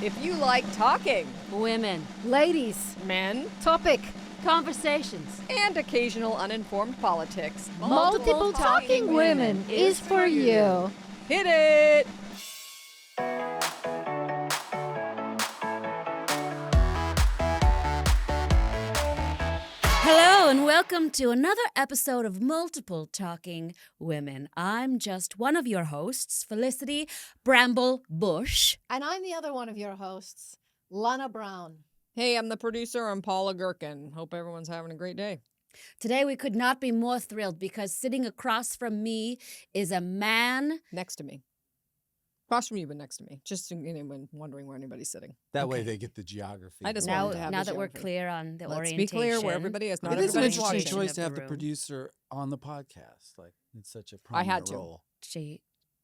If you like talking, Women. Ladies, men, topic, Conversations. and occasional uninformed politics, multiple talking women is for you. Hit it! Hello and welcome to another episode of Multiple Talking Women. I'm just one of your hosts, Felicity Bramble Bush. And I'm the other one of your hosts, Lana Brown. Hey, I'm the producer. I'm Paula Gherkin. Hope everyone's having a great day. Today we could not be more thrilled because sitting across from me is a man. Next to me. Across from you, but next to me. Just in anyone wondering where anybody's sitting. That way they get the geography. I just Now, wanted to have now the that we're geography. clear on the Let's orientation. be clear where everybody is. Not It is an everybody's interesting watching. choice of to have the room. producer on the podcast. Like, it's such a I had prominent to. role. She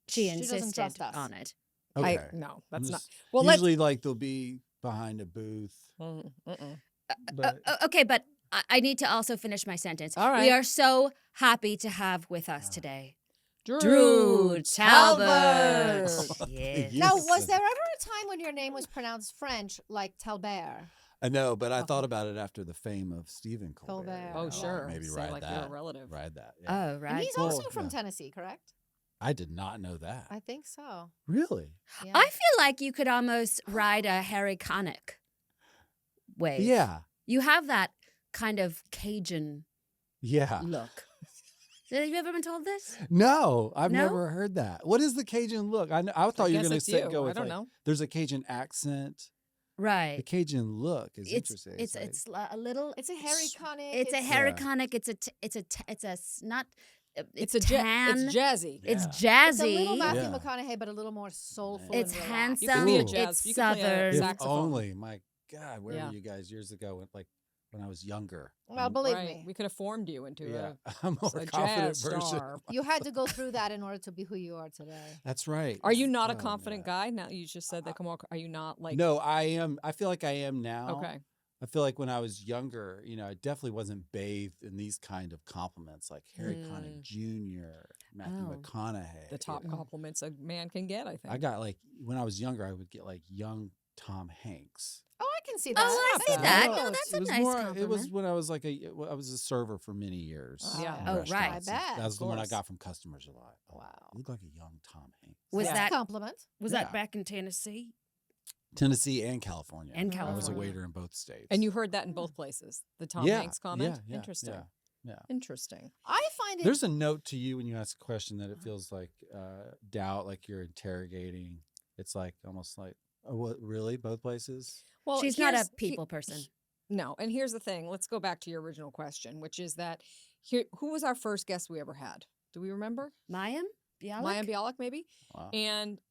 doesn't insisted trust us. on it. Okay. No, I'm that's not. just- Well, let's. usually, like, they'll be behind a booth. But Okay, but I need to also finish my sentence. All right. We are so happy to have with us today Drew Talbert. Yes. Yes. Now, was there ever a time when your name was pronounced French, like Talbert? I know, but I thought about it after the fame of Stephen Colbert. Colbert. Oh, Oh, sure. Maybe So, ride like that. you're a relative. Ride that. Yeah. Oh, right. And he's Well, also from yeah. Tennessee, correct? I did not know that. I think so. Really? Yeah. I feel like you could almost ride a Harry Connick wave. Yeah. You have that kind of Cajun Yeah. look. Have you ever been told this? No, I've No? never heard that. What is the Cajun look? I thought you were guess going it's to you. go I with don't like, know. there's a Cajun accent. The Right. Cajun look is It's interesting. it's like- it's a little. It's a Harry Connick. It's a Harry Yeah. Connick. It's a not. It's a tan. It's jazzy. It's Yeah. It's a jazzy. little Matthew Yeah. McConaughey, but a little more soulful. It's and relaxed. handsome. You can be a Ooh. jazz. It's You can play a southern. If saxophone. only, my God, where Yeah. were you guys years ago? When I was younger. Well, believe Right. me, We could have formed you into Yeah, a I'm a more a confident jazz version. star. you had to go through that in order to be who you are today. That's right. Are you not a Oh, confident man. guy? Now you just said that. Come on, are you not like? No, I am. I feel like I am now. Okay. I feel like when I was younger, I definitely wasn't bathed in these kind of compliments like Harry Connick Jr., Matthew Oh. McConaughey. The top you know. compliments a man can get, I think. I got like when I was younger, I would get like young Tom Hanks. Oh, I can see Oh, that. I not see bad. that. No, No, that's it a was nice more, compliment. It was when I was like I was a server for many years. Yeah. in Oh, right. restaurants, I and bet, That was of the one I course. got from customers a lot. Oh, Wow. You look like a young Tom Hanks. Was That's that a compliment? was Yeah. that back in Tennessee? Tennessee and California. And I was a California. waiter in both states. And you heard that in both places. The Tom Yeah, Hanks comment. yeah, Interesting. Yeah, yeah. Interesting. I find it. There's a note to you when you ask a question that it feels like doubt, like you're interrogating. It's like almost like, oh, what, really? Both places? Well, She's not a here's- people person. No, and here's the thing. Let's go back to your original question, which is that who was our first guest we ever had? Do we remember? Mayim? Bialik? Maya Bialik, maybe. Wow. And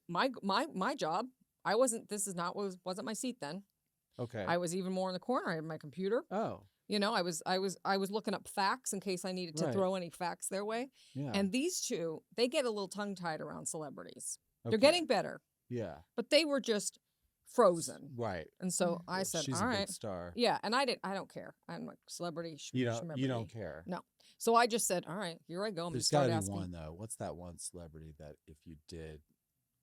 my job. I wasn't. This is not wasn't my seat then. Okay. I was even more in the corner. I had my computer. oh, I was looking up facts in case I needed to Right. throw any facts their way. yeah. And these two, they get a little tongue tied around celebrities. They're Okay. getting better, Yeah. but they were just frozen. Right. And so I Well, said, she's "All a right, big star. yeah." And I don't care. I'm like celebrity. You don't care. No. So I just said, "All right, here I go." I'm There's gonna got start to be asking. one though. What's that one celebrity that if you did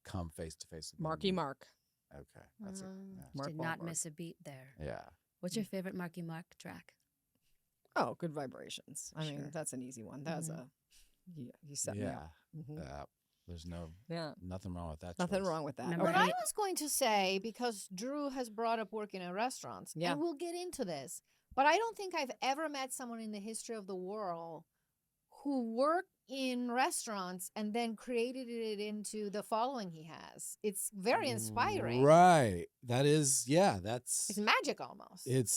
come face to face with them, Marky you- Mark. Okay, that's it. Yeah. Mark Did not Wahlberg. miss a beat there. Yeah. What's your favorite Marky Mark track? Oh, Good Vibrations. I mean, Sure. that's an easy one. That's Mhm. you set me Yeah. up. Mhm. There's Yeah. nothing wrong with that. Nothing choice. wrong with that. Number What Okay. I was going to say, because Drew has brought up working in restaurants, Yeah. and we'll get into this, but I don't think I've ever met someone in the history of the world who worked in restaurants and then created it into the following he has. It's very inspiring. Right. That is. Yeah. That's. It's magic almost. It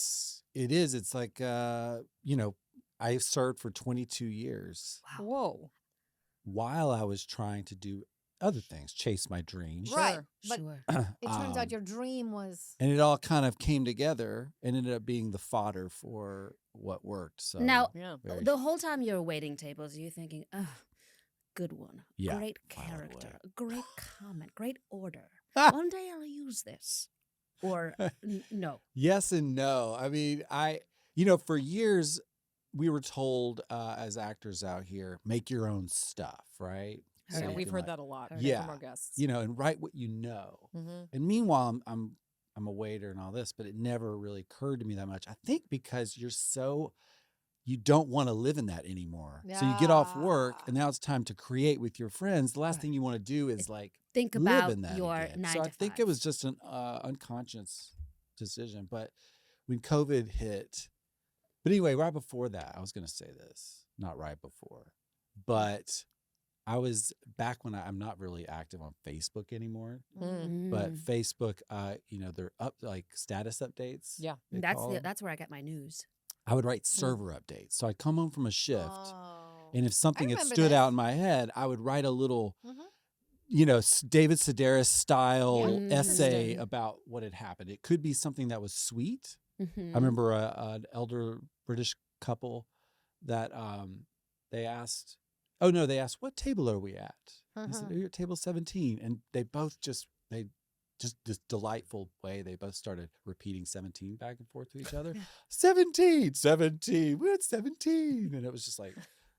is. It's like I served for 22 years Whoa. while I was trying to do other things, chase my dreams. Right. Sure. But Sure. it turns out Um, your dream was And it all kind of came together and ended up being the fodder for what worked. So Now, Yeah. very- the whole time you're waiting tables, you're thinking, oh, good one. Yeah, Great file it away. character. Great comment. Great order. Ah. One day I'll use this. Or no. Yes and no. I mean, for years we were told as actors out here, make your own stuff, right? Heard Yeah, it. we've can, heard like, that a lot Heard from it. yeah, our guests. and write what you know. Mhm. And meanwhile, I'm a waiter and all this, but it never really occurred to me that much. I think because you don't want to live in that anymore. So you get off work and now it's time to create with your friends. The last Right. thing you want to do is like Think live about in that your again. 9 So I to think 5. it was just an unconscious decision. But when COVID hit, but anyway, right before that, I was going to say this, not right before, but I was back when I'm not really active on Facebook anymore. But Mm. Facebook, they're up like status updates. Yeah. they call them. That's where I get my news. I would write server updates. So I'd come home from a shift, Oh. and if something had remember stood out this. in my head, I would write a little, Mhm. David Sedaris style Yeah. essay Interesting. about what had happened. It could be something that was sweet. Mhm. I remember an elder British couple that they asked, what table are we at? I said, you're at table 17. And they this delightful way, they both started repeating 17 back and forth to each other. 17, 17, we're at 17. And it was just like,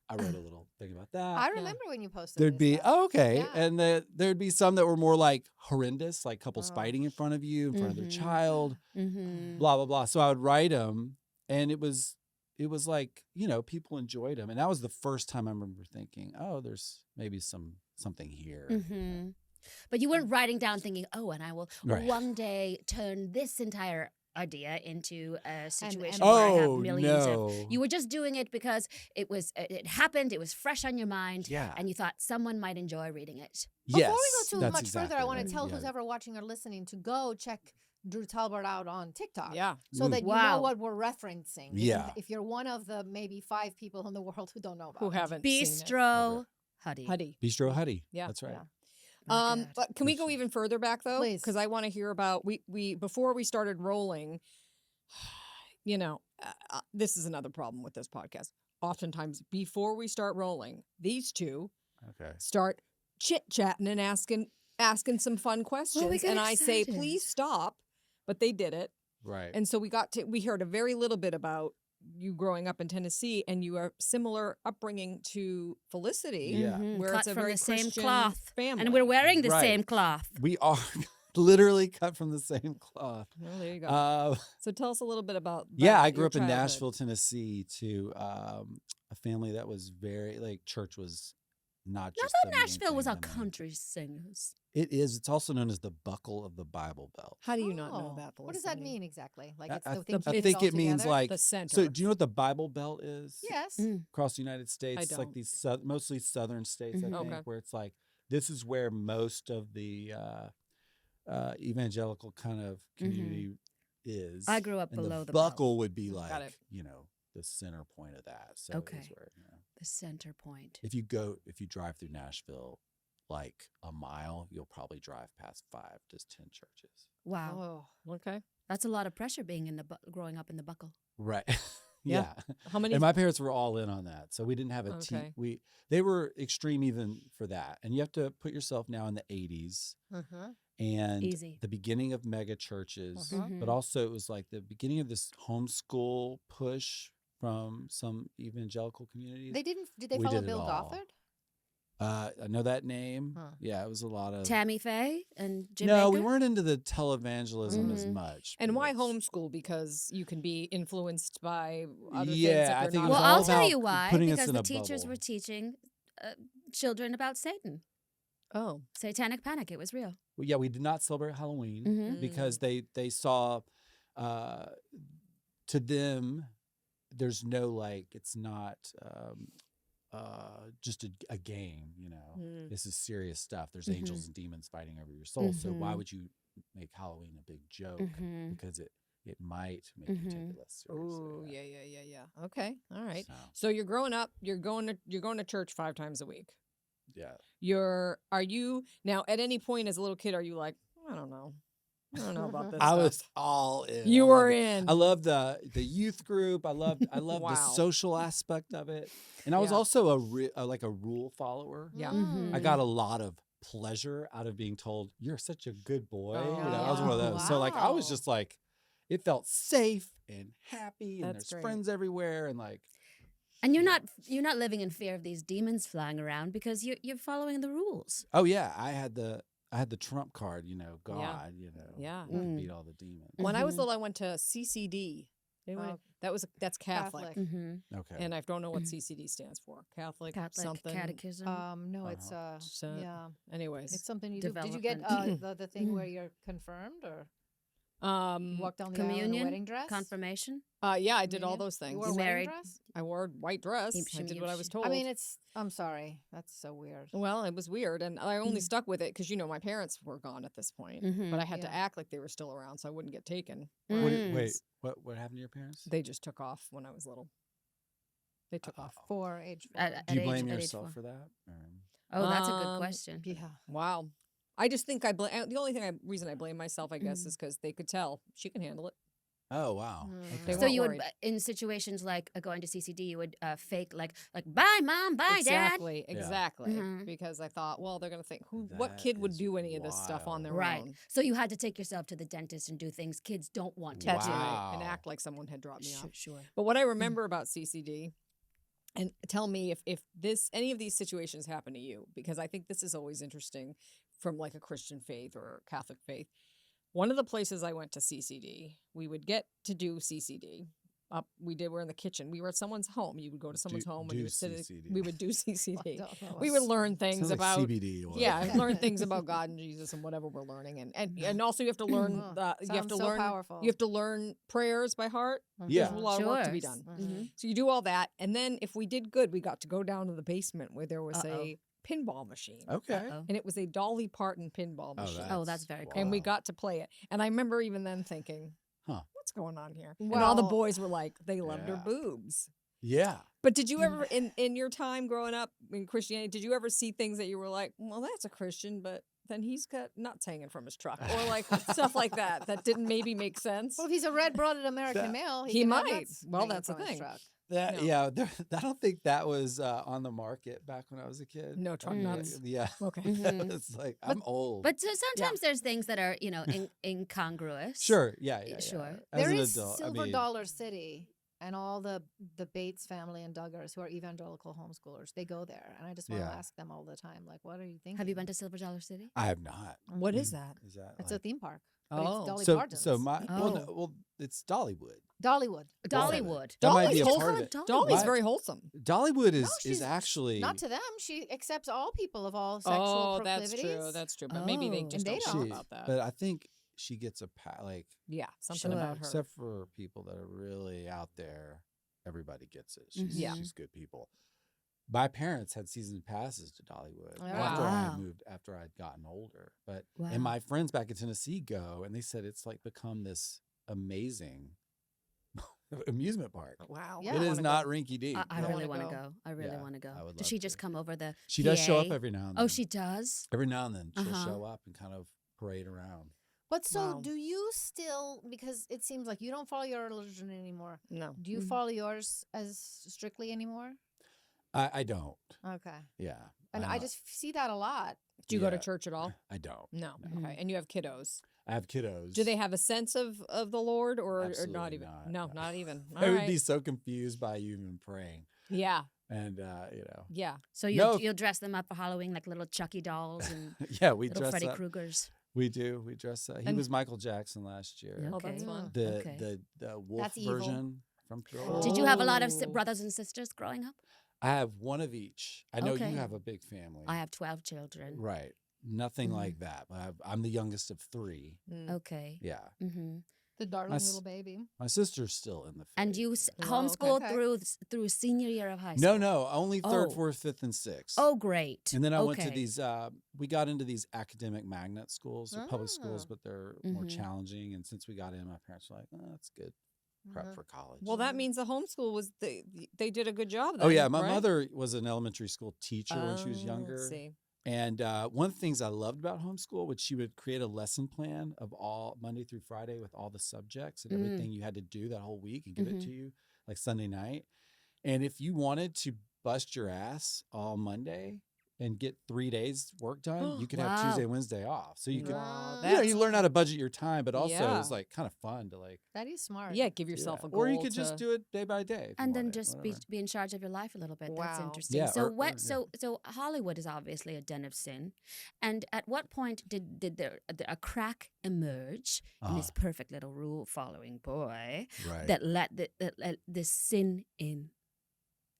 I wrote a little thing about that. I remember when you posted There'd this be, stuff. okay. Yeah. And there'd be some that were more like horrendous, like couples Oh. fighting in front of you, in front of their Mhm. child, Mhm. blah, blah, blah. So I would write them, and it was like, people enjoyed them. And that was the first time I remember thinking, oh, there's maybe something here. Mhm. But you weren't writing down thinking, "Oh, and I will Right. one day turn this entire idea into a situation and- where I have Oh, millions no. of." You were just doing it because it happened. It was fresh on your mind, Yeah. and you thought someone might enjoy reading it. Before Yes, we go too that's much further, I exactly want right. to tell Yeah. who's ever watching or listening to go check Drew Talbert out on TikTok. Yeah. So that you Wow. know what we're referencing. Yeah. If you're one of the maybe 5 people in the world who don't know about Who it. haven't seen it. Bistro Huddy. Huddy. Bistro Huddy. Yeah. That's right. Yeah. My God. But can we go even further back though? Please. Because I want to hear about we before we started rolling. This is another problem with this podcast. Oftentimes, before we start rolling, these two Okay. start chit chatting and asking some fun questions, get and I say, excited. "Please stop," but they did it, Right. and so we heard a very little bit about you growing up in Tennessee, and you are similar upbringing to Felicity. Yeah. Mhm. where Cut it's a from very the same Christian cloth, family. and we're wearing the Right. same cloth. We are literally cut from the same cloth. Well, there you go. Uh, So tell us a little bit about yeah, I your grew up in childhood. Nashville, Tennessee, to a family that was very, like, church was not I just thought the main Nashville was thing, a the main- country singers. It is. It's also known as the buckle of the Bible Belt. How do you not know Oh, that, Felicity? what does that mean exactly? Like it's I, the thing I keeping think all it means together? like The center. So, do you know what the Bible Belt is? Yes. Mm. Across the United States, it's like don't. these mostly southern states, I Mhm. think, Okay. where it's like this is where most of the evangelical kind of community is. I grew up and below the the belt. buckle would be like Got it. the center point of that. So Okay. it is where The center point. if you drive through Nashville like a mile, you'll probably drive past 5 to 10 churches. Wow, Oh, okay. that's a lot of pressure being in the growing up in the buckle. Right. Yeah. yeah. How many? And my parents were all in on that, so we didn't have a Okay. They were extreme even for that, and you have to put yourself now in the 80s Uh-huh. and Easy. the beginning of mega churches, Uh-huh. but also it was like the beginning of this homeschool push from some evangelical communities. Did they We follow did it Bill all. Gothard? I know that name. Huh. Yeah, it was a lot of. Tammy Faye and Jim no, we Baker? weren't into the televangelism as Mhm. much. And but why it's- homeschool? Because you can be influenced by other Yeah, things. If I you're think it not was Well, all I'll tell about you why. putting us Because in the a teachers bubble. were teaching children about Satan. Oh, Satanic panic. It was real. Well, yeah, we did not celebrate Halloween Mhm. because they saw, to them, there's no like it's not just a game. Mm. This is serious stuff. There's Mhm. angels and demons fighting over your soul. So why Mhm. would you make Halloween a big joke? Mhm. Because it might make you take Mhm. it less seriously. Oh, yeah. Okay, all right. So, So you're growing up. You're going to church 5 times a week. yeah. Are you now at any point as a little kid? Are you like, I don't know about this. I stuff. was all in. You I were loved it. in. I love the youth group. I love the Wow. social aspect of it, and I was Yeah. also like a rule follower. Yeah. Mhm. I got a lot of pleasure out of being told you're such a good boy. Oh, I was one of yeah. those. So like I was Wow. just like, it felt safe and happy, and That's there's great. friends everywhere, and like And you're not living in fear of these demons flying around because you're following the rules. Oh yeah, I had the trump card. God. Yeah. Mm. beat all the demons. When I was Mhm. little, I went to CCD. Anyone- Oh, that's Catholic. Catholic. Mm-hmm. Okay. And I don't know what Mhm. CCD stands for. Catholic, Catholic something. catechism. No, it's So- yeah, Anyways, it's something you do. Did you get Development. the thing Mm. where you're confirmed or you um, walk down the aisle in a Communion, wedding dress? confirmation. yeah, I did all Communion? those You things. wore a You wedding married? dress? I wore a white dress. I did what I was told. I mean, I'm sorry, that's so weird. Well, it was weird, and I only Mm. stuck with it because my parents were gone at this point. Mhm. But I had to Yeah. act like they were still around, so I wouldn't get taken. Mm. Wait, what happened to your parents? They just took off when I was little. They took off. For age. At Do you age- blame at age yourself 4. for that? Or- Oh, that's a good Um, question. Yeah. Wow. I just think the only reason I blame myself, I guess, Mm. is because they could tell she can handle it. Oh wow. Mm. Okay. They So weren't you would, worried. in situations like going to CCD, you would fake like bye mom, bye dad. Exactly. Mhm. Because I thought, well, they're gonna think what That kid would is do any of this stuff on their Right. own. So you had to take yourself to the dentist and do things kids don't want to That's do. right. And Wow. act like someone had dropped me off. Sure. But what I remember about CCD, and tell me if any of these situations happen to you, because I think this is always interesting from like a Christian faith or Catholic faith. One of the places I went to CCD, we would get to do CCD. We're in the kitchen. We were at someone's home. You would go to someone's home and you would sit. CCD. We would do CCD. don't know. We would learn things Sounds like about CBD. Or yeah, learn things about God and Jesus and whatever we're learning, and also you have to learn Oh, you have to sounds so learn powerful. you have to learn prayers by heart. Yeah. There's a lot of work to be Sure. done. Mhm. So you do all that, and then if we did good, we got to go down to the basement where there was Uh-oh. a pinball machine, Okay. Uh-oh. and it was a Dolly Parton pinball machine, Oh, that's very cool. and we wow. got to play it. And I remember even then thinking, Huh. what's going on here? And all the Well- boys were like, they loved her Yeah. boobs. Yeah. But did you ever, in your time growing up in Christianity, did you ever see things that you were like, well, that's a Christian, but then he's got nuts hanging from his truck, or like stuff like that didn't maybe make sense? Well, if he's a red-blooded American That- male, He can have might. nuts Well, hanging that's the from his thing. truck. That No. yeah. I don't think that was on the market back when I was a kid. No truck Mm. nuts. Yeah. Okay. Mhm. It's like I'm old. But so sometimes there's things that are, incongruous. sure. Yeah. Sure. As There an is adult, Silver Dollar City, and all the Bates family and Duggars who are evangelical homeschoolers, they go there, and I just want to Yeah. ask them all the time, like, what are you thinking? Have you been to Silver Dollar City? I have not. What is that? Is that It's a like, theme park. Oh. But it's Dolly so? Parton's. So my Oh. well, it's Dollywood. Dollywood. Dollywood. That might Dolly's be a wholesome. part of it. Dolly's My- very wholesome. Dollywood No, is she's actually Not to them. She accepts all people of all sexual Oh, that's proclivities. true. That's true. But maybe they Oh. just And they don't know don't. about that. But I think she gets a like Yeah, something Sure. about her. except for people that are really out there. Everybody gets it. She's, Yeah. she's good people. My parents had season passes to Dollywood Oh, after I wow. had moved, after I'd gotten older. But Wow. and my friends back in Tennessee go, and they said it's like become this amazing amusement park. Wow. Yeah. It I is wanna not go. rinky dink. I I really wanna want to go. go. I really Yeah, want to go. I would Does love she to. just come over the She does show up PA? every now and then. Oh, she does? every now and then she'll Uh-huh. show up and kind of parade around. But so, Wow. do you still? Because it seems like you don't follow your religion anymore. No. Do you Mhm. follow yours as strictly anymore? I don't. Okay. Yeah. And I just see that a lot. Do you go to Yeah. church at all? I don't. No. No. Okay. And you have kiddos. I have kiddos. Do they have a sense of the Lord or not Absolutely even? not, No, no. not even. I All would right. be so confused by you even praying. Yeah. And Yeah. So No. you'll dress them up for Halloween like little Chucky dolls and yeah, we little dress Freddy up. Kruegers. We do. We dress up. He And- was Michael Jackson last year. Yeah. Oh, that's Okay. fun. The Okay. the wolf That's evil. version from Cruella. Did you have a lot of Oh. brothers and sisters growing up? I have one of each. I know Okay. you have a big family. I have 12 children. Right. Nothing Mhm. like that. But I'm the youngest of 3. Mm. Okay. Yeah. Mm-hmm. The darling s- little baby. My sister's still in the faith. And you Oh, homeschooled okay. through senior year of high No, school? no, only third, Oh. fourth, fifth, and sixth. Oh, great. And then I went to Okay. these. We got into these academic magnet schools, they're public schools, Ah. but they're more Mhm. challenging. And since we got in, my parents were like, "Oh, that's good prep Mhm. for college." Well, that means the homeschool was they did a good job. Oh yeah, then, my right? mother was an elementary school teacher when she was Oh, younger. See. And one of the things I loved about homeschool was she would create a lesson plan of all Monday through Friday with all the subjects and Mm. everything you had to do that whole week and give it Mhm. to you like Sunday night. And if you wanted to bust your ass all Monday and get 3 days work done, you could have Wow. Tuesday, Wednesday off. So you could, Wow, you learn how to budget your time, but also Yeah. it's like kind of fun to like That is smart. Yeah, give do yourself that. a goal. Or you could just to- do it day by day. if you And then wanted, just be whatever. in charge of your life a little bit. That's Wow. interesting. Yeah, So or- so Hollywood is obviously a den of sin. And at what point did there a crack emerge in this perfect little rule following boy Right. that let the sin in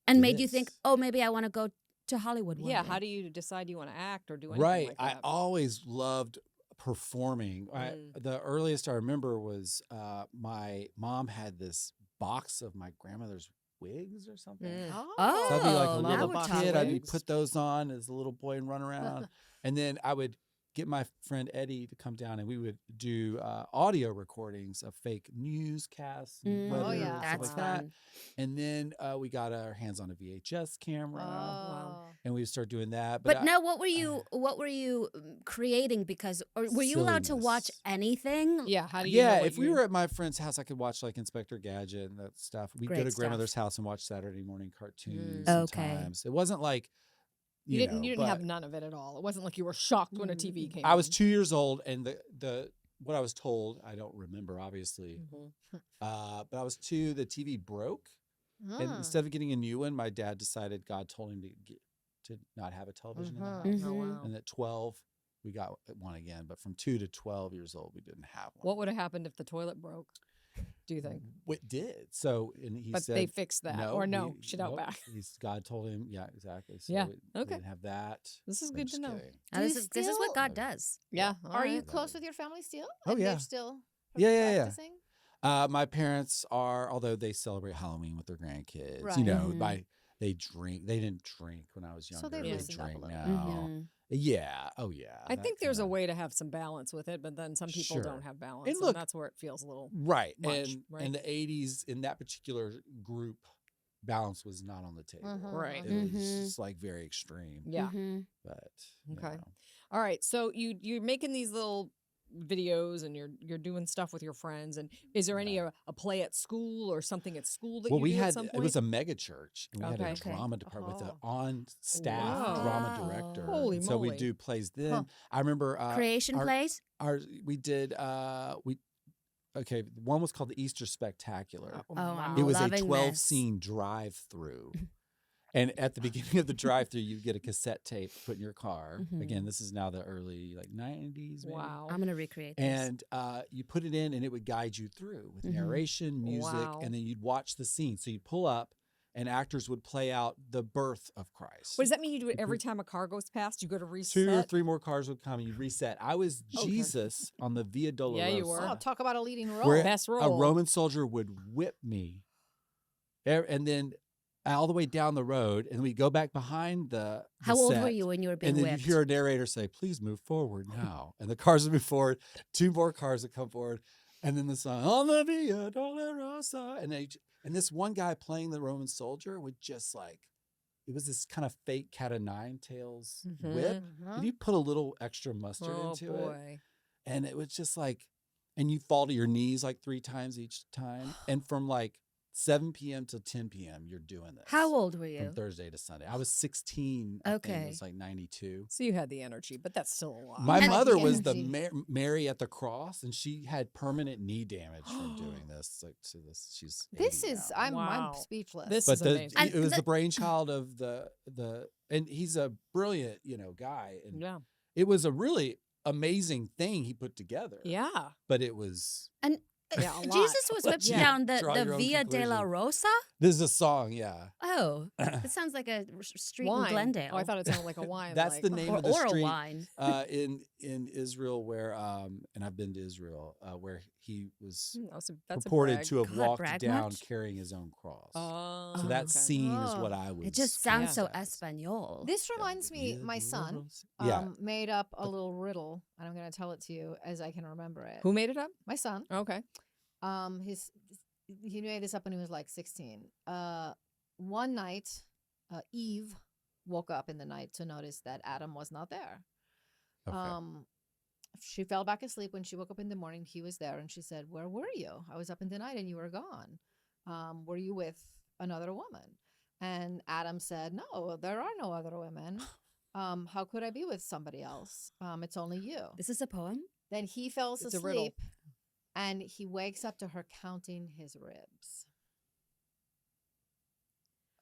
and made you think, Yes. oh, maybe I want to go to Hollywood one Yeah, day. how do you decide you want to act or do anything Right. like I that? always loved performing. Mm. The earliest I remember was my mom had this box of my grandmother's wigs or something. Mm. Oh, So I'd be like a now little we're kid. I'd be wigs. put those on as a little boy and run around. And then I would get my friend Eddie to come down and we would do audio recordings of fake newscasts and Mm, Oh, weather yeah. and stuff that's like that. fun. And then we got our hands on a VHS camera Oh. and we would start doing that. But I- now, what were you creating? Because or were you allowed to watch Silliness. anything? Yeah, how do you know yeah, what if we you- were at my friend's house, I could watch like Inspector Gadget and that stuff. We'd go Great to stuff. grandmother's house and watch Saturday morning cartoons. Okay. Sometimes it wasn't like You didn't know, have but none of it at all. It wasn't like you were shocked when a TV came I was on. 2 years old, and the what I was told, I don't remember obviously, Mhm. but I was 2. The TV broke, and Mm. instead of getting a new one, my dad decided God told him to not have a television in the house. Mhm. Oh, wow. And at 12, we got one again. But from 2 to 12 years old, we didn't have one. What would have happened if the toilet broke? Do you think? What did? So, and he But said they fixed that, or no, shit out nope. back. God told him, yeah, exactly. So Yeah, we okay. didn't have that. This is I'm good to just know. kidding. Now, Do this you is what still- God does. Yeah. Are you right. close with your family still? Oh, And yeah. They're still Yeah. practicing? My parents are, although they celebrate Halloween with their grandkids, you Right. know, Mhm. they drink. They didn't drink when I was younger. So they they loosened up a drink little. now. Mhm. Yeah. Oh, yeah. I that think there's a kinda- way to have some balance with it, but then some people Sure. don't have balance, And and, look- that's where it feels a little. Right. much, And right? in the 80s, in that particular group, balance was not on the table. Mhm. Right. It was Mhm. just like very extreme. Yeah. Mhm. But you Okay. know. All right. So you're making these little videos and you're doing stuff with your friends. And is there any Right. a play at school or something at school that Well, you we do had at some point? it was a mega church, and we had a Okay. Okay. drama department with an Oh. on-staff Wow. drama director. Holy and so we moly. do plays then. Huh. I remember Creation our- plays. we did okay, one was called the Easter Spectacular. Oh, I'm It was a loving 12 this. scene drive-through. And at the beginning of the drive-through, you get a cassette tape put in your car. Mhm. Again, this is now the early like 90s, maybe. Wow. I'm gonna recreate this. And you put it in, and it would guide you through with Mhm. narration, music, Wow. and then you'd watch the scene. So you'd pull up, and actors would play out the birth of Christ. What does that mean? You do it every time a car goes past? You go to reset? 2 or 3 more cars would come, and you reset. I was Okay. Jesus on the Via Dolorosa. Yeah, you were. Oh, talk about a leading role. Where Best a role. Roman soldier would whip me, and then all the way down the road, and we go back behind the How old were set, you when you were being And then whipped? you hear a narrator say, "Please move forward now," and the cars would move forward. 2 more cars would come forward, and then the song "On the Via Dolorosa," and this one guy playing the Roman soldier would just like, it was this kind of fake cat o' nine tails whip. Mhm. And you put a little extra mustard Oh, into it, boy. and it was just like, and you fall to your knees like 3 times each time, and from like 7 p.m. till 10 p.m. you're doing this. How old were you? From Thursday to Sunday. I was 16. I think. Okay. It was like 92. So you had the energy, but that's still a lot. My And mother the was the energy. Mary at the cross, and she had permanent knee damage from doing this. Like to this, she's This 80 is now. I'm Wow. speechless. This But is amazing. And it was the- the brainchild of the, and he's a brilliant, guy, and Yeah. it was a really amazing thing he put together. Yeah. But it was. And Yeah, a lot. Jesus was whipped Yeah. down Draw the your own Via de la conclusion. Rosa. This is a song, yeah. Oh, it sounds like a street Wine. in Glendale. Oh, I thought it sounded like a wine. That's like, the name or of the oral street wine. in Israel where and I've been to Israel where he was That's purported a brag. to have God, walked brag down much? carrying his own cross. Oh, So that okay. scene is what Oh. I was. It just sounds so fantasized. Espanol. This reminds me, my son Yeah. made up a little riddle, and I'm going to tell it to you as I can remember it. Who made it up? My son. Okay. He made this up when he was like 16. One night, Eve woke up in the night to notice that Adam was not there. Okay. She fell back asleep. When she woke up in the morning, he was there, and she said, "Where were you? I was up in the night and you were gone. Were you with another woman?" And Adam said, "No, there are no other women." how could I be with somebody else? It's only you. This is a poem. Then he falls It's a riddle. asleep and he wakes up to her counting his ribs.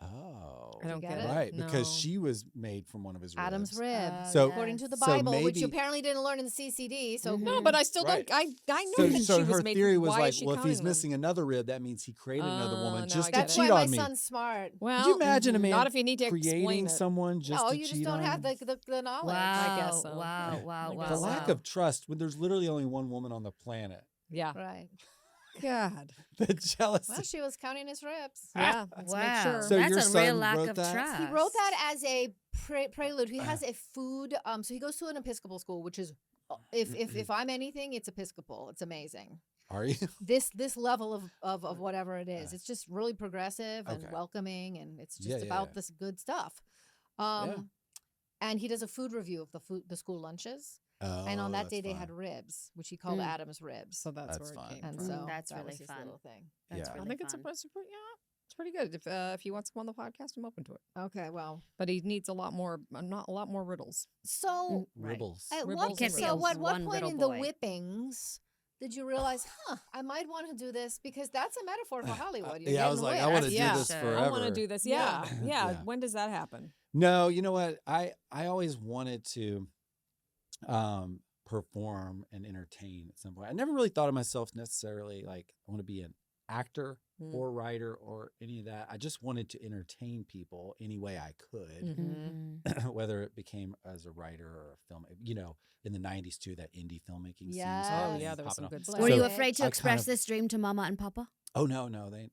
Oh, I don't get get it? it. right, because No. she was made from one of his Adam's ribs. rib. So- According to the So Bible, which you maybe- apparently didn't learn in the CCD. So Mhm. No, but I still Right. don't. I know So, that so she her was made. theory was why like, is she well, if he's counting them? missing another rib, that means he created another Oh, woman now just I to get that's it. why cheat my on me. son's smart. Well, Could you imagine a man not if you need to explain creating it. someone just No, to you just cheat don't on have him? the knowledge. Wow. I guess so. Wow. Yeah. Wow. I Wow. guess The lack wow. of trust when there's literally only one woman on the planet. Yeah. Right. God. The jealousy. Well, she was counting his ribs. Yeah. Let's make Wow. sure. So your That's a real son lack wrote of that? trust. He wrote that as a prelude. He has a food. So he goes to an Episcopal school, which is, if I'm anything, it's Episcopal. It's amazing. Are you? This level of whatever it is, it's just really progressive and Okay. welcoming, and it's just Yeah, yeah, about yeah. this good stuff. Yeah. And he does a food review of the school lunches. Oh, And on that that's day, they fun. had ribs, which he called Mm. Adam's ribs. So that's That's where fun. it came And from. so That's that really was his fun. little thing. That's Yeah. really I think it's fun. it's pretty good. If he wants to come on the podcast, I'm open to it. Okay, well, But he needs a lot more, not a lot more riddles. so Right. Ribbles. at Ribbles what and Can't be so a what one point riddle in the boy. whippings did you realize, I might want to do this, because that's a metaphor for Hollywood. You're Yeah, I was getting like, I whipped. want to Yeah. do this Sure. forever. I want to do this. Yeah. Yeah. Yeah. Yeah. When does that happen? No, you know what? I always wanted to perform and entertain at some point. I never really thought of myself necessarily like I want to be an actor Mm. or writer or any of that. I just wanted to entertain people any way I could, Mhm. Mhm. whether it became as a writer or a film. You know, in the '90s too, that indie filmmaking scene. Yes. Oh Yes. yeah, there was popping some up. good Bless stuff. Were So- you It- afraid to I express kind of- this dream to Mama and Papa? Oh no, they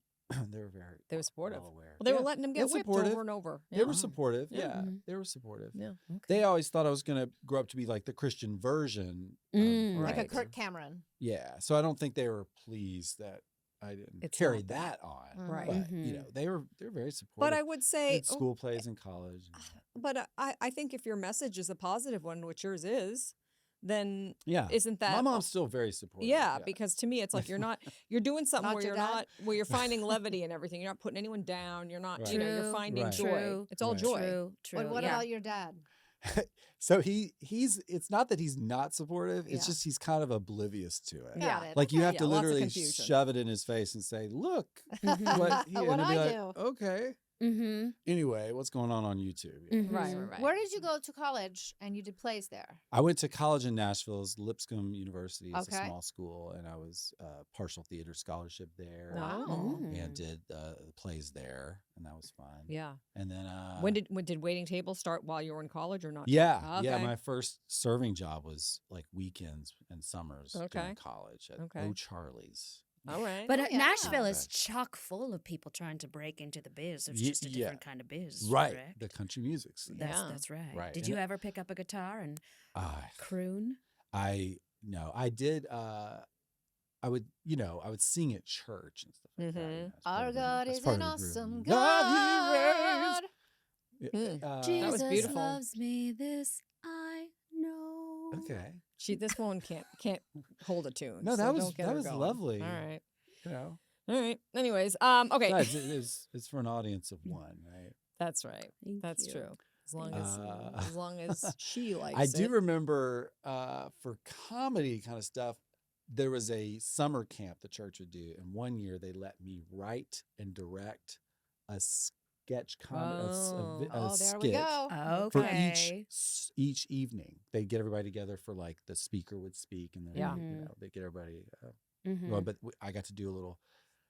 were very They were supportive. well aware. Well, they Yeah, were letting him they're get whipped supportive. over and over. They Yeah. were supportive. Yeah. Yeah, Mhm. they were supportive. Yeah. They always thought I was going to grow up to be like the Christian version. of Mm. Like a Right. Kurt Cameron. Yeah. So I don't think they were pleased that I didn't It's carry not that on. Right. But, Mhm. you know, they're very supportive. But I would say, Did school plays in college. but I think if your message is a positive one, which yours is, then Yeah. isn't that My mom's still very supportive. Yeah, because to me, it's like you're doing something Not where your you're dad? where you're finding levity and everything. You're not putting anyone down. You're not, Right. you're True, finding right. joy. True, It's all right. joy. True. True. But what yeah. about your dad? So he's it's not that he's not supportive, it's Yeah. just he's kind of oblivious to it. Yeah. Got it. Like you have Yeah, to lots of literally confusion. shove it in his face and say, "Look, Mhm. what he," What and he'll be I like, do. Okay. Mhm. Anyway, what's going on YouTube? Mhm. Right. Where did you go to college and you did plays there? I went to college in Nashville, it's Lipscomb University. It's a Okay. small school, and I was partial theater scholarship there, Wow. and Mm. did plays there, and that was fun. Yeah. And then When did waiting tables start while you were in college or not? yeah, yeah, Okay. my first serving job was like weekends and summers Okay. during college at Okay. O'Charlie's. All right. But Oh, yeah. Nashville is Okay. chock full of people trying to break into the biz. It's Ye- just a yeah. different kind of biz. Right, Correct? the country music scene. That's, Yeah. that's right. Right. Did And you it- ever pick up a guitar and Ah, croon? I did. I would sing at church and stuff like that. Mhm. you know, as part Our of the- God as is part an of the group. awesome God God. he Hmm. reigns. That was Jesus beautiful. loves me, this I know. Okay. This one can't hold a tune. No, so that was don't get that her was going. lovely. All right. You know. All right. Anyways, okay. Besides, it's for an audience of one, right? That's right. Thank That's you. true. As long Uh, as long as she likes I it. do remember for comedy kind of stuff, there was a summer camp the church would do, and one year they let me write and direct a sketch comedy, a Oh, there skit we go. for Okay. each evening. They'd get everybody together for like the speaker would speak, and then Yeah. they'd get everybody. Mhm. Well, but I got to do a little.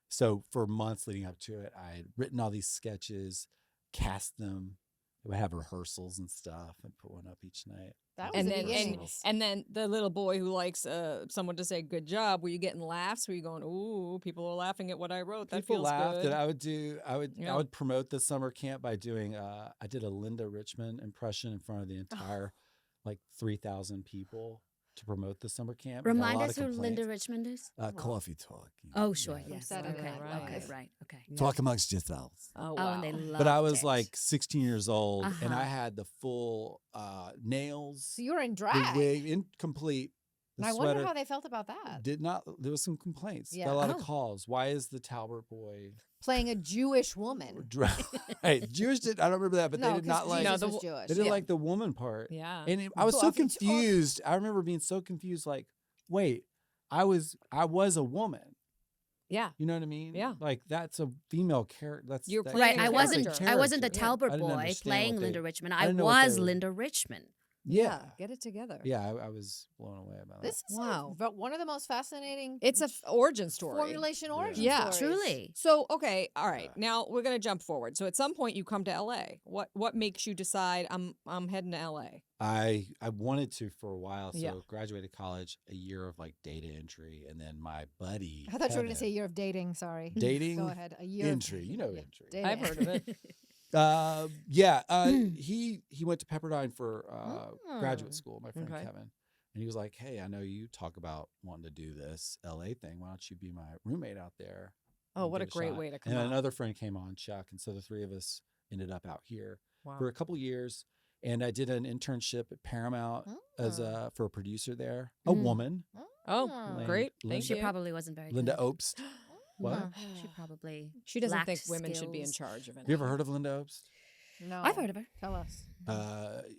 So for months leading up to it, I had written all these sketches, cast them. We would have rehearsals and stuff, and put one up each night. That was And the then beginnings. and then the little boy who likes someone to say good job. Were you getting laughs? Were you going, ooh, people are laughing at what I wrote? That People feels laughed, good. and I Yeah. would promote the summer camp by doing. I did a Linda Richmond impression in front of the entire, like 3,000 people to promote the summer camp. Got a Remind lot us of who Linda complaints. Richmond is. Coffee talk. Oh, sure. Yeah. Yes. Saturday Okay. Night Okay. Live. Right. Okay. Yeah. Talk amongst yourselves. Oh, Oh, wow. and they love But I was like 16 years old, and Uh-huh. I had the full nails, So you were in the drag. wig, incomplete. The And I sweater. wonder how they felt about that. Did not. There was some complaints. Yeah. Got a lot Oh. of calls. Why is the Talbert boy playing a Jewish woman. Right. Jewish did. I don't remember that, but no, they did not 'cause like. Jesus No, was the- Jewish. They didn't yeah. like the woman part. Yeah. And I was so Buffy Talk. confused. I remember being so confused. Like, wait, I was a woman. Yeah. You know what I mean? Yeah. Like that's a female character. That's You're that- playing Right. a I character. wasn't the character. Talbert I didn't boy understand playing what they- Linda Richmond. I I didn't know what they was were- Linda Richmond. Yeah. Get it together. Yeah. I was blown away about This that. is Wow. one of the most fascinating. It's a origin story. formulation origin Yeah. stories. Truly. So, okay, all right. Now we're gonna jump forward. So at some point you come to LA. What makes you decide I'm heading to LA? I wanted to for a while. So Yeah. graduated college, a year of like data entry, and then my buddy. I thought you were going to say a Kevin- year of dating. Sorry. Dating Go ahead. A year entry. Of, You know yeah, entry. dating. I've heard of it. He went to Pepperdine for graduate Mm. school, my friend Okay. Kevin. And he was like, hey, I know you talk about wanting to do this LA thing. Why don't you be my roommate out there? Oh, and what a give it great shot?" way to come And out. another friend came on, Chuck. And so the three of us ended up out here Wow. for a couple years. And I did an internship at Paramount as Mm. for a producer there, a Mm. woman, Oh, Mm. great. Linda- Thank She you. probably wasn't very Linda good. Obst. What? Mm. She probably. She doesn't think lacked women should be in skills. charge of it. Have you ever heard of Linda Obst? No. I've heard of her. Tell us.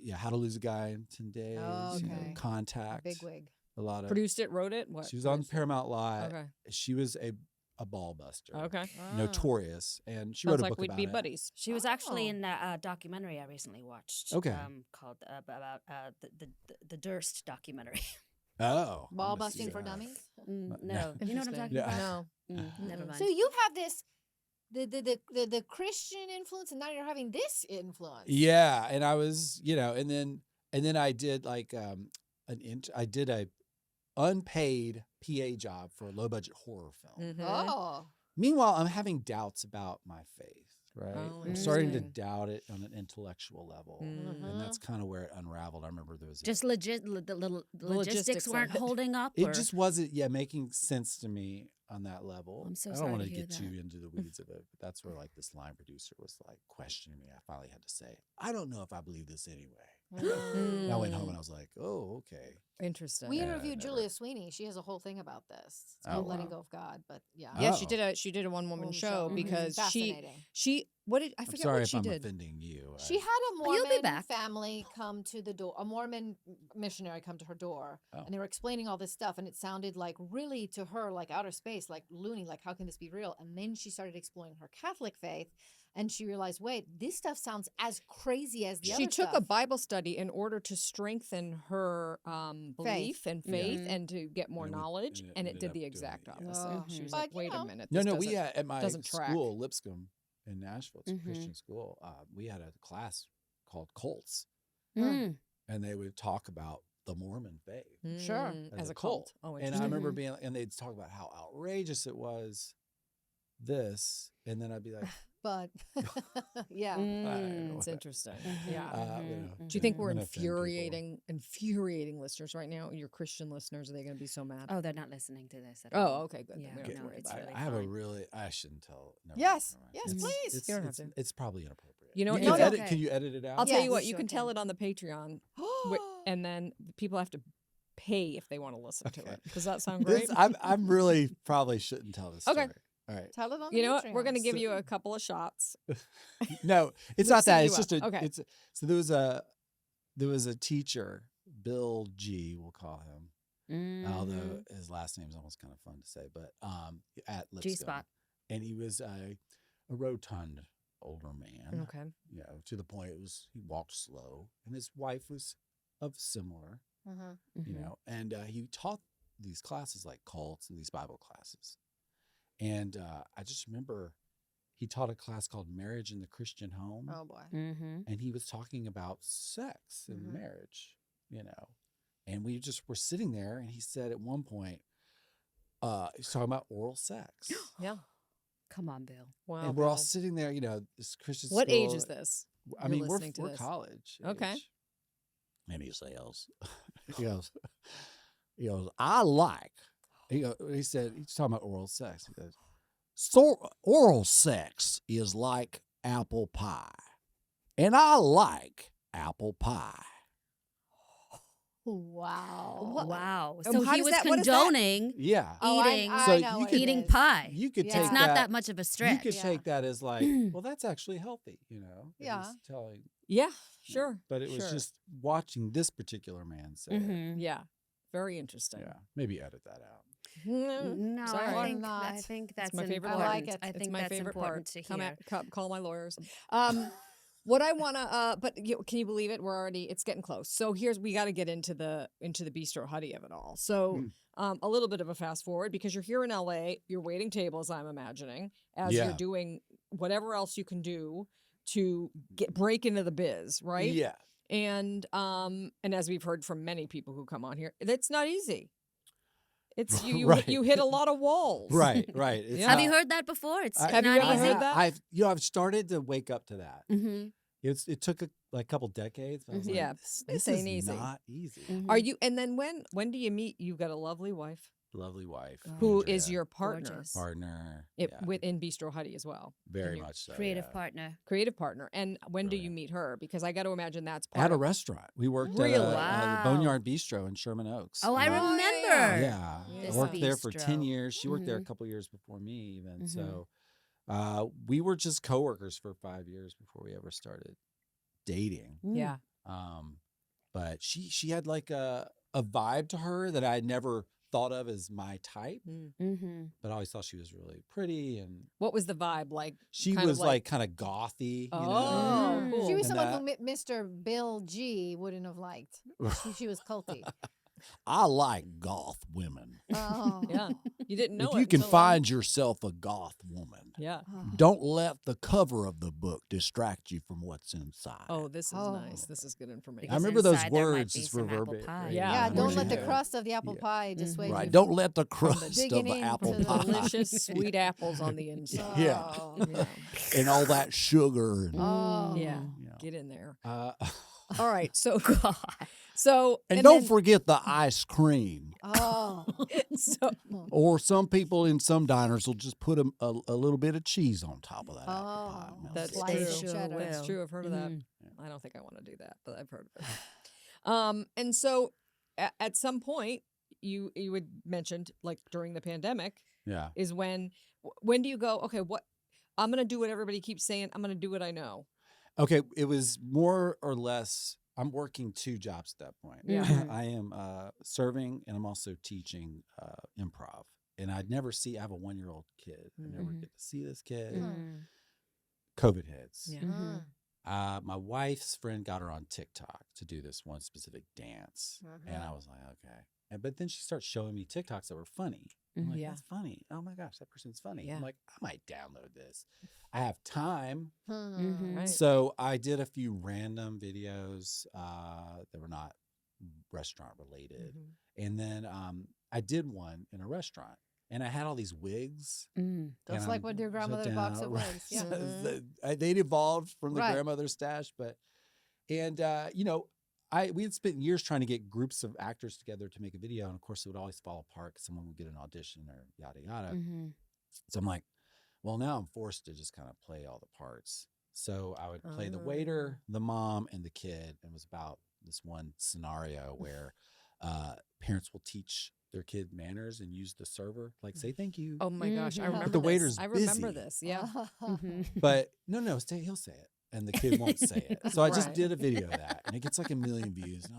Yeah, How to Lose a Guy in 10 Days. Oh, you know, okay. Contact. Bigwig. A lot of. Produced it, wrote it? What? She was on produced it? Paramount Live. Okay. She was a ball buster. Okay. Ah. Notorious, and she Sounds wrote a like book we'd about be it. buddies. She was actually Oh. in a documentary I recently watched. Okay. Called about the Durst documentary. Oh, I'm Ball gonna see busting for that. dummies. No, no. you know what I'm talking Yeah. about? No. Never mind. So you have this, the Christian influence, and now you're having this influence. Yeah, and I was, and then I did like I did a unpaid PA job for a low budget horror film. Mhm. Oh. Meanwhile, I'm having doubts about my faith. Right, Oh, I'm starting to interesting. doubt it on an intellectual level, Mhm. and that's kind of where it unraveled. I remember there was Just the logistics logistics of weren't it. holding up. it or- just wasn't making sense to me on that level. I'm so I sorry don't to want to hear get that. too into the weeds of it, but that's where like this line producer was like questioning me. I finally had to say, I don't know if I believe this anyway. And I went home and I was like, oh, okay. Interesting. We Yeah, interviewed never. Julia Sweeney. She has a whole thing about this. It's Oh, called Letting wow. Go of God. But yeah. Yeah, Oh. she did a one woman Woman show show. because Fascinating. she what did I I'm forget sorry what if she I'm did. offending you. She had a Oh, you'll be Mormon back. family come to the door, a Mormon missionary come to her door, Oh. and they were explaining all this stuff, and it sounded like really to her like outer space, like loony, like how can this be real? And then she started exploring her Catholic faith, and she realized, wait, this stuff sounds as crazy as the She other took a stuff. Bible study in order to strengthen her belief and faith Mhm. and to get more And it would- knowledge, and it and it ended did up the doing exact it, yeah. opposite. Oh. She was But, like, you wait know. a minute. No, this no, we doesn't- at my doesn't track. school, Lipscomb in Nashville, it's a Mhm. Christian school. We had a class called Cults, Mm. and they would talk about the Mormon faith Sure. As a cult. Oh, and I remember Mhm. being, and they'd talk about how outrageous it was. This, and then I'd be like, But yeah, Mm. It's interesting. Mhm, Yeah. mhm, Do you think mhm. we're I'm gonna offend people. infuriating listeners right now? Your Christian listeners, are they going to be so mad? Oh, they're not listening to this at all. Oh, okay, good. Then Yeah, we don't have to no, worry it's about it. really I have a fine. really, I shouldn't tell. never Yes, mind. yes, It's- please. It's, You don't have it's- to. it's probably inappropriate. You know what? can No, edit, okay. can you edit it out? I'll tell Yes. you what, We you sure can tell can. it on the Patreon, and then people have to pay if they want to listen to Okay. it. Does that sound great? This, I'm really probably shouldn't tell this Okay. story. All right. Tell it on You the know what? We're going to Patreon. give you a couple of shots. No, it's We'll not that. set It's you just up. a. Okay. It's so there was a teacher, Bill G. We'll call him, although Mhm. his last name's almost kind of fun to say. But at Lipscomb, G-spot. and he was a rotund older man. Okay. You know, to the point it was he walked slow, and his wife was of similar. Mhm. You Mhm. know, and he taught these classes like cults and these Bible classes. And I just remember he taught a class called Marriage in the Christian Home. Oh boy. Mhm. And he was talking about sex and Mhm. marriage, you know. And we just were sitting there, and he said at one point, he was talking about oral sex. Yeah. Come on, Bill. Wow. And we're all Bill. sitting there, you know, this Christian What age school. is this? I You're mean, we're listening to this? college. Okay. age. And he says, he goes, I like. He said, he's talking about oral sex. He goes, so oral sex is like apple pie, and I like apple pie. Wow. Wow. And So how he does was that- what is that? condoning Yeah. Oh, eating I So know you what could- it eating is. pie. You could Yeah. take It's not that. that much of a You stretch. could Yeah. take that as like, well, that's actually healthy, you know. that Yeah. he's telling. Yeah, sure. But it was sure. just watching this particular man say it. Mhm. Yeah, very interesting. Yeah. Maybe edit that out. No, Sorry. I Or think not. I think that's my favorite important. part. I like it. I It's think my that's favorite important part. to hear. Call my lawyers. What I want to, but can you believe it? It's getting close. So we got to get into the bistro huddy of it all. So a little bit of a fast forward because you're here in LA, you're waiting tables, I'm imagining, as you're Yeah. doing whatever else you can do to break into the biz, right? Yeah. And as we've heard from many people who come on here, that's not easy. It's Right. you hit a lot of walls. Right. Right. It's Yeah. Have you not- heard that before? It's I- Have you not ever easy. heard that? I've started to wake up to that. Mm-hmm. It took a couple decades. But I was like, Yeah, this this is ain't easy. not easy. Mm-hmm. Are you? And then when do you meet? You've got a lovely wife Lovely wife. who Andrea, is your partner Gorgeous. partner? it, yeah, within Bistro Huddy as well. very you- much so. creative yeah. partner? Creative partner. And when do you Brilliant. meet her? Because I got to imagine that's part At a of restaurant. We worked Really? at a Wow. Boneyard Bistro in Sherman Oaks. Oh, I And- Oh, remember. Yeah. This I worked there for 10 bistro. years. She worked there a Mhm. couple years before me, even. Mhm. So we were just coworkers for 5 years before we ever started dating. Mm. Yeah. But she had like a vibe to her that I had never thought of as my type, Mm. Mm-hmm. but I always thought she was really pretty, and What was the vibe like? she Kind of was like kind of gothy. You Oh, Mhm. cool. She was And someone who Mr. Bill G wouldn't have liked. She was culty. I like goth women. Oh. Yeah. You didn't know If it you can until then. find yourself a goth woman, Yeah. Oh. don't let the cover of the book distract you from what's inside. Oh, this is Oh. nice. This is good information. I Because remember those inside there might words be just some apple reverberate. pie. Yeah. Yeah, don't Yeah. let the Yeah. crust of the apple Yeah. pie dissuade Right. you. Don't let the the crust of digging the in apple the pie delicious sweet apples on the inside. Yeah. Oh. Yeah. and all that sugar. And, Oh. Yeah. you know. Get in there. Uh, All right. So God. and don't then- forget the ice cream. Oh. so Or some people in some diners will just put a little bit of cheese on top of that apple pie. Oh. It melts That's it. Slice true. of Sure cheddar. will. That's true. I've heard of that. Mhm. I don't think I want to do that, but I've heard of it. And so at some point, you had mentioned like during the pandemic Yeah. is when do you go? Okay, what I'm gonna do what everybody keeps saying. I'm gonna do what I know. Okay. It was more or less. I'm working 2 jobs at that point. Yeah. Mhm. I am serving and I'm also teaching improv. And I have a 1-year-old kid. I never Mhm. get to see this kid. Mm. COVID hits. Yeah. Mhm. My wife's friend got her on TikTok to do this one specific dance. And I was like, okay. But then she starts showing me TikToks that were funny. I'm like, Yeah. that's funny. Oh my gosh, that person's funny. Yeah. I'm like, I might download this. I have time. Mhm. Right. So I did a few random videos that were not restaurant related. Mhm. And then I did one in a restaurant. And I had all these wigs. Mm. Just and like I'm with your shut grandmother's box down, of right. wigs. Yeah. So they'd evolved from the Right. grandmother's stash, we had spent years trying to get groups of actors together to make a video, and of course it would always fall apart because someone would get an audition or yada yada. Mhm. So I'm like, well, now I'm forced to just kind of play all the parts. So I would play the waiter, the mom, and the kid. And it was about this one scenario where parents will teach their kid manners and use the server, like say thank you. Oh my gosh, I Mhm. remember But the this. waiter's I remember busy. this. Yeah. Mhm. But no, he'll say it. And the kid won't say it. So I just Right. did a video of that. And it gets like 1 million views. And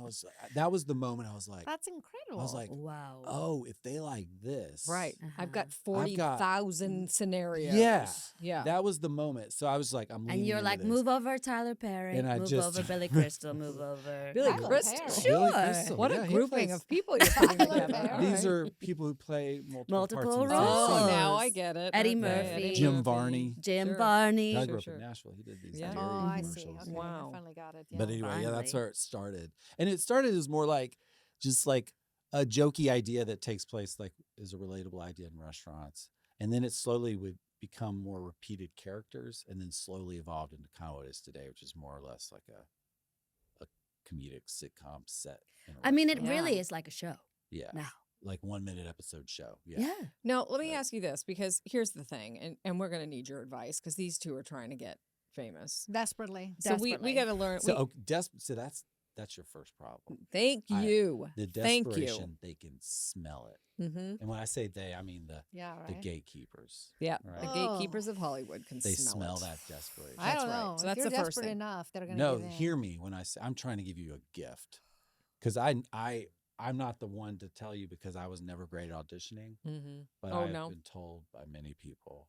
that was the moment I was like, That's incredible. I was like, Wow. oh, if they like this. Right. I've got Uh-huh. 40,000 scenarios. Yeah. Yeah. That was the moment. So I was like, I'm leaning And you're into like, this. move over Tyler Perry, And I move just- over Billy Crystal, move over Billy Tyler Crystal. Perry. Sure. Billy Crystal, What yeah, a he grouping plays- of people you're putting Tyler together. Perry. All These right. are people who play multiple parts Multiple in the same Oh, scene. roles. now I get it. Eddie Okay, Murphy. Jim Murphy. Varney. Jim Sure. Barney. I Sure, grew up sure. in Nashville. He did these Yeah. dairy Oh, I see. commercials. Okay, Wow. I finally got it. But Yeah. anyway, yeah, that's Finally. where it started. And it started as more like just like a jokey idea that takes place, like is a relatable idea in restaurants. And then it slowly would become more repeated characters and then slowly evolved into kind of what it is today, which is more or less like a comedic sitcom set. in a I mean, it restaurant. really Yeah. is like a show. Yeah. now. Like 1 minute episode show. Yeah. Yeah. Now, let me Right. ask you this, because here's the thing, and we're going to need your advice because these two are trying to get famous. Desperately. So we Desperately. got to learn. So, okay, so that's that's your first problem. Thank I- you. The Thank you. desperation, they can smell it. Mm-hmm. And when I say they, I mean the right. gatekeepers. Yeah, Right. the Oh. gatekeepers of Hollywood can They smell smell it. that desperation. I That's don't right. know. So if that's you're the first desperate thing. enough, they're gonna No, give in. hear me when I say I'm trying to give you a gift, because I'm not the one to tell you because I was never great at auditioning, Mm-hmm. but Oh, I've no. been told by many people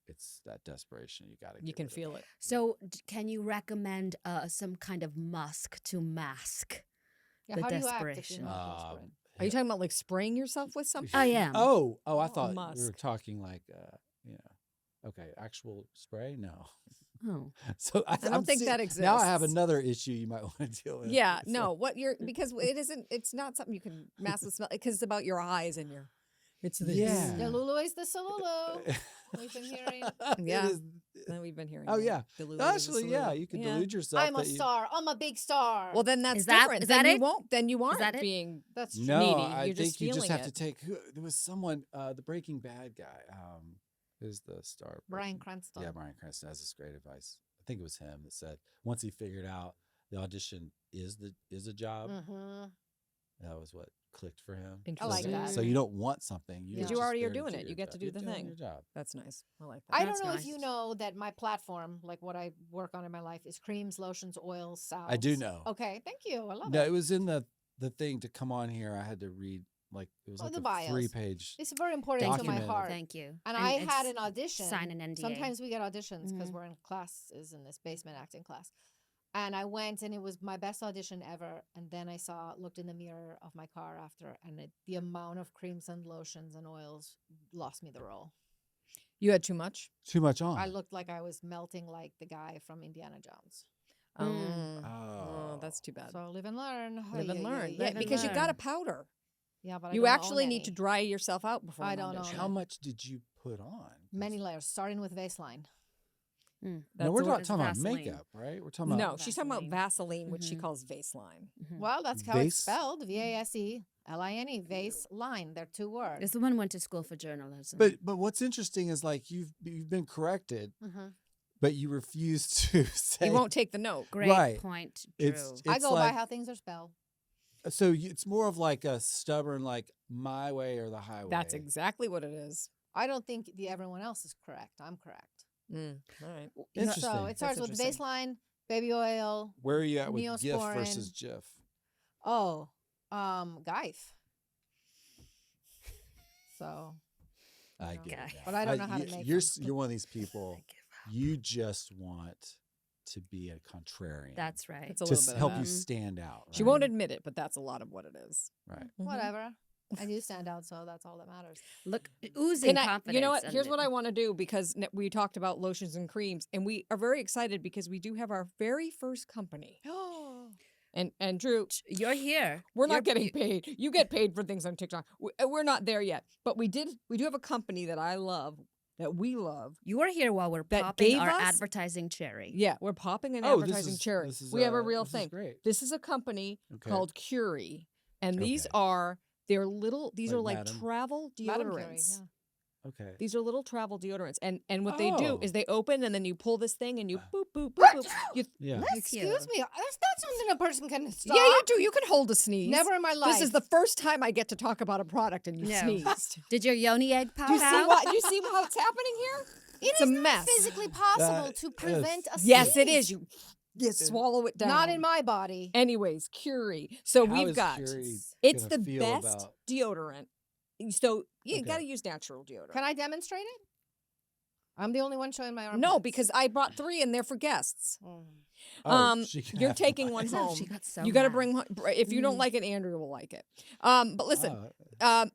it's that desperation you got to. You can feel it. So, can you recommend some kind of musk to mask Yeah, the how do you act if desperation? you're not desperate? Are you talking about like spraying yourself with something? I am. Oh, I Oh, thought we were musk. talking like, okay, actual spray. No, Oh. so I don't think that Now I have exists. another issue you might want to deal with. Yeah, So- no. What you're because it's not something you can mask the smell because it's about your eyes and your. It's this. Yeah. The Lulu is the Solulu. We've been hearing. Yeah. It is- That we've been hearing. Oh that. yeah. Delulu is a Actually, yeah, salute. you can Yeah. delude yourself. I'm a that you- star. I'm a big star. Well, then that's Is that- different. is Then that you it? won't. Then you aren't that it? being. that's true. No, needy. I You're think just you just feeling have to it. take. There was someone, the Breaking Bad guy. Who's the star? of Bryan Breaking- Cranston. Yeah, Bryan Cranston has this great advice. I think it was him that said once he figured out the audition is a job. Mm-hmm. That was what clicked for him. I like Interesting. that. So you don't want something. Yeah. You're 'Cause you just already are there doing it. your You get to job. do You're the doing thing. Your job. That's nice. I like that. I That's don't know if nice. you know that my platform, like what I work on in my life, is creams, lotions, oils, salves. I do know. Okay, thank you. I love No, it. it was in the thing to come on here. I had to read like it was Oh, like the a bios. 3-page. It's very important to my Documented. heart. Thank you. And I had it's- an audition. sign an NDA. Sometimes we get auditions because Mhm. we're in classes in this basement acting class. And I went and it was my best audition ever. And then I looked in the mirror of my car after, and the amount of creams and lotions and oils lost me the role. You had too much. Too much on. I looked like I was melting like the guy from Indiana Jones. Mm. Oh, that's too bad. So live and learn. Live and Ay, learn. ay, Yeah, ay, and because you learn. got to powder. Yeah, but I You don't own actually need to any. dry yourself out before. I an don't own audition. How it. much did you put on? Many layers, starting with Vaseline. Mm. That's No, we're a- not It's talking about Vaseline. makeup, right? We're talking No, about she's talking about Vaseline. Vaseline, which she Mhm. calls Vaseline. Mhm. Well, that's how Vase? it's spelled. Vaseline. Vaseline. They're two words. This woman went to school for journalism. But what's interesting is like you've been corrected, Mm-hmm. but you refuse to say. You won't take the note. Great right. point, Drew. It's I go like, by how things are spelled. so it's more of like a stubborn, like my way or the highway. That's exactly what it is. I don't think everyone else is correct. I'm correct. All right. Interesting. So it starts with interesting. Vaseline, baby oil. Where are you at with GIF Neosporin. versus GIF? Oh, Geif. So I No. get Okay. it. now. But I don't know how to make them. You're one of these people. You just want to be a contrarian. That's right. It's a to little bit of help that. you stand out. She right? won't admit it, but that's a lot of what it is. Right. whatever. I do stand out, so that's all that matters. Look, oozing Can I- confidence. you know what? and Here's it- what I want to do because we talked about lotions and creams, and we are very excited because we do have our very first company. And Drew, You're here. we're not You're- getting you- paid. You get paid for things on TikTok. We're not there yet, but we do have a company that I love, that we love. You are here while we're That popping gave our us- advertising cherry. Yeah, we're popping an Oh, advertising cherry. this is, We have a real this is thing. great. This is a company Okay. called Curie, and these Okay. are they're little. These Like are like Madam? travel Madam Curie, deodorants. yeah. Okay. These are little travel deodorants, and what they do Oh. is they open and then you pull this thing and you boop boop boop boop. You, Yeah. Bless you. Excuse me, that's not something a person can stop. yeah, you do. You can hold a sneeze. Never in my life. This is the first time I get to talk about a product and you No. sneezed. Did your yoni egg pop Do you see out? what? Do you see what's happening here? It It's is a not mess. physically possible That to prevent a Yes, it sneeze. is. You swallow it down. Not in my body. Anyways, Curie. So How we've is got. Curie It's gonna the feel best about- deodorant. So you Okay. got to use natural deodorant. Can I demonstrate it? I'm the only one showing my arm. No, because I brought 3 and they're for guests. Oh, she can You're have taking mine. one So home. she got so You got to mad. bring. If you don't Mm. like it, Andrew will like it. But listen, Oh,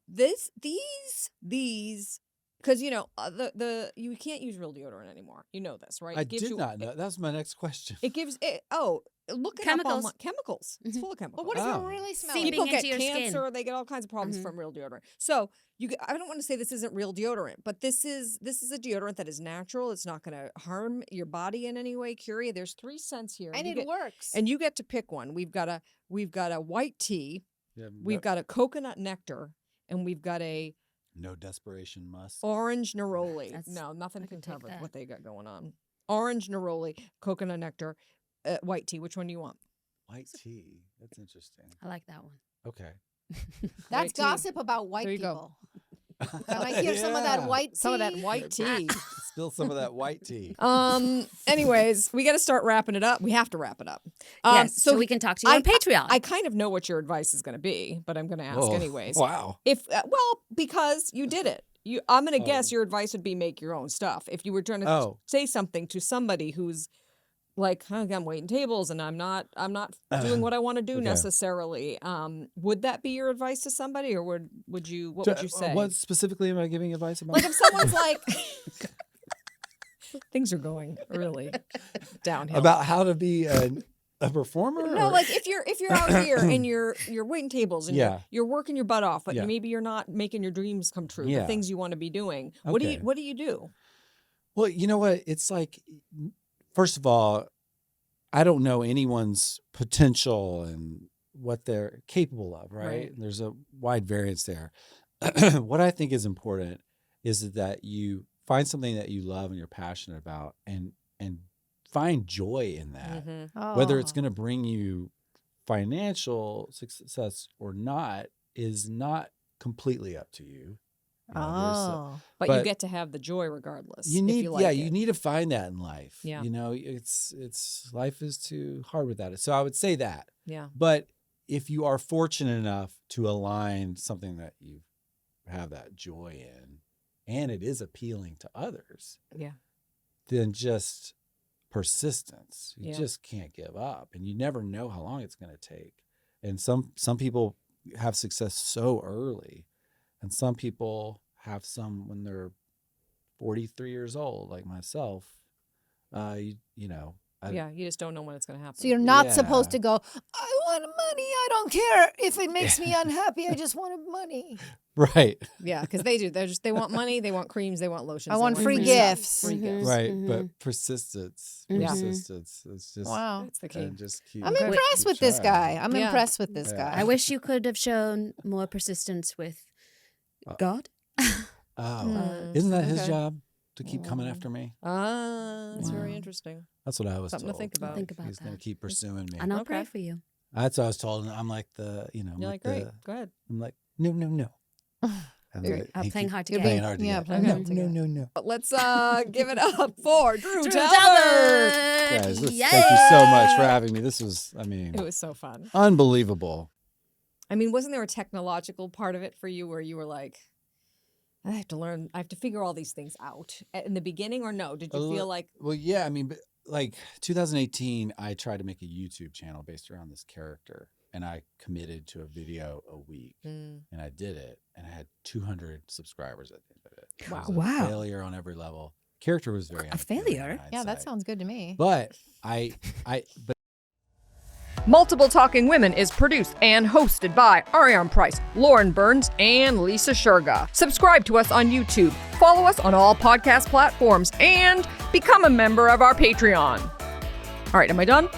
these, because you know you can't use real deodorant anymore. You know this, right? I It gives did you- not know. That was my next question. It gives it. Oh, look it up Chemicals. online. Chemicals. It's Mhm. full of chemicals. But what if Oh. you really smell Seeping it? People into get your skin. cancer. They get all kinds of problems Mhm. from real deodorant. So I don't want to say this isn't real deodorant, but this is a deodorant that is natural. It's not going to harm your body in any way. Curie, there's 3 scents here, And you it get- works. and you get to pick one. We've got a white tea, Yeah, we've got a coconut nectar, and we've got a no desperation must. orange neroli. That's- No, nothing I can could take cover that. what they got going on. Orange neroli, coconut nectar, white tea. Which one do you want? White tea. That's interesting. I like that one. Okay. That's White tea. gossip about white There you go. people. Can I hear some of that Yeah. white tea? Some of that white tea. Spill some of that white tea. Anyways, we got to start wrapping it up. We have to wrap it up. Yes, so we can talk to you on Patreon. I kind of know what your advice is going to be, but I'm going to ask Oh, anyways. Wow. If well, because you did it. I'm going to guess Oh. your advice would be make your own stuff. If you were trying to Oh. say something to somebody who's like, I'm waiting tables and I'm not doing what I want to do Okay. necessarily. Would that be your advice to somebody, or would you? What would you say? What specifically am I giving advice about? Like if someone's like, things are going really downhill. About how to be a performer? No, or- like if you're out here and you're waiting tables and Yeah. you're working your butt off, but Yeah. maybe you're not making your dreams come true. The Yeah. things you want to be doing. Okay. What do you do? Well, you know what? It's like, first of all, I don't know anyone's potential and what they're capable of, right? Right. There's a wide variance there. What I think is important is that you find something that you love and you're passionate about, and find joy in that. Mm-hmm. Whether it's Oh. going to bring you financial success or not is not completely up to you. You know, there's a- Oh. But you But get to have the joy regardless. you if need you like you it. need to find that in life. Yeah. You know, it's life is too hard without it. So I would say that. Yeah. But if you are fortunate enough to align something that you have that joy in, and it is appealing to others, Yeah. then just persistence. You Yeah. just can't give up, and you never know how long it's going to take. And some people have success so early, and some people have some when they're 43 years old, like myself. You know, Yeah. You just don't know when it's going to happen. So you're not supposed Yeah. to go, I want money. I don't care if it makes me unhappy. I just want money. right, Yeah, because they do. They want money. They want creams. They want lotions. I they want free stuff, gifts. Free Mhm. gifts. right. Mhm. But persistence, Yeah. persistence. It's just Wow. That's the key. and just keep. I'm Okay. impressed keep with this guy. trying. I'm Yeah. impressed with this Yeah. guy. I wish you could have shown more persistence with God. Oh, Mm. isn't that his Okay. job to keep coming Mm. after me? That's very Wow. interesting. That's what I was Something to told. think about. Think about He's going that. to keep pursuing me. And I'll Okay. pray for you. That's what I was told. And I'm like I'm You're like, great. Go ahead. I'm like, no. And You're like, I'm he playing keep hard to You're get. being- playing hard to yeah, get. playing no, hard to no, get. no, no. But let's give it up for Drew Drew Talbert. Talbert! Guys, thank you Yay! so much for having me. This was, It was so fun. unbelievable. I mean, wasn't there a technological part of it for you where you were like, I have to figure all these things out in the beginning, or no? Did you A feel li- like, Well, yeah, I mean, but like 2018, I tried to make a YouTube channel based around this character, and I committed to a video a week, and I did it, and I had 200 subscribers at the end of it. It was a Wow. failure on every level. Character was very A unappealing in failure? Yeah, that hindsight. sounds good to me. But Multiple Talking Women is produced and hosted by Ariane Price, Lauren Burns, and Lisa Shurga. Subscribe to us on YouTube, follow us on all podcast platforms, and become a member of our Patreon. All right, am I done?